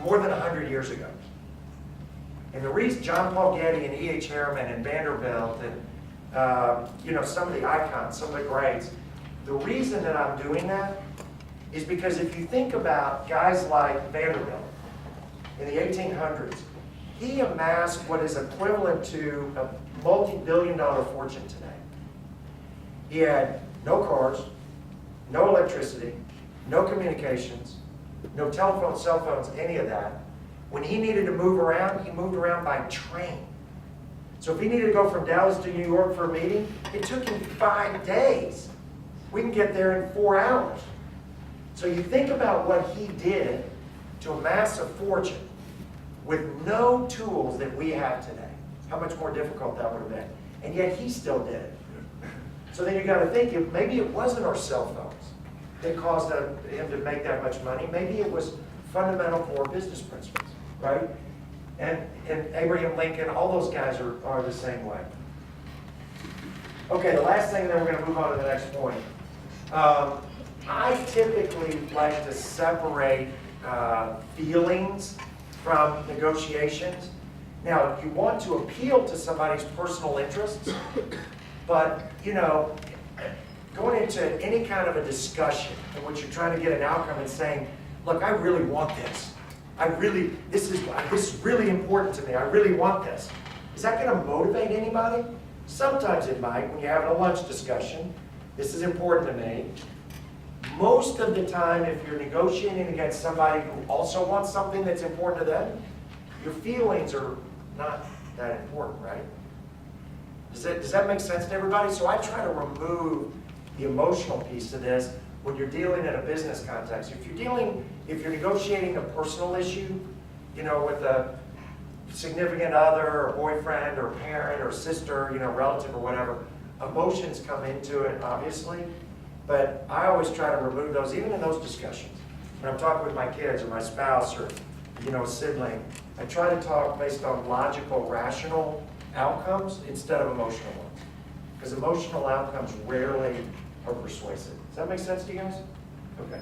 more than 100 years ago. And the reason John Paul Getty and E.H. Harriman and Vanderbilt and some of the icons, some of the greats, the reason that I'm doing that is because if you think about guys like Vanderbilt in the 1800s, he amassed what is equivalent to a multi-billion-dollar fortune today. He had no cars, no electricity, no communications, no telephones, cell phones, any of that. When he needed to move around, he moved around by train. So if he needed to go from Dallas to New York for a meeting, it took him 5 days. We can get there in 4 hours. So you think about what he did to amass a fortune with no tools that we have today. How much more difficult that would have been. And yet he still did it. So then you got to think, if maybe it wasn't our cell phones that caused him to make that much money. Maybe it was fundamental core business principles, right? And Abraham Lincoln, all those guys are the same way. Okay, the last thing, and then we're going to move on to the next point. I typically like to separate feelings from negotiations. Now, you want to appeal to somebody's personal interests, but, going into any kind of a discussion in which you're trying to get an outcome and saying, look, I really want this. This is really important to me. I really want this. Is that going to motivate anybody? Sometimes it might when you're having a lunch discussion. This is important to me. Most of the time, if you're negotiating against somebody who also wants something that's important to them, your feelings are not that important, right? Does that make sense to everybody? So I try to remove the emotional piece of this when you're dealing in a business context. If you're negotiating a personal issue, with a significant other, or boyfriend, or parent, or sister, relative, or whatever, emotions come into it, obviously. But I always try to remove those, even in those discussions. When I'm talking with my kids, or my spouse, or a sibling, I try to talk based on logical, rational outcomes instead of emotional ones. Because emotional outcomes rarely are persuasive. Does that make sense to you guys? Okay.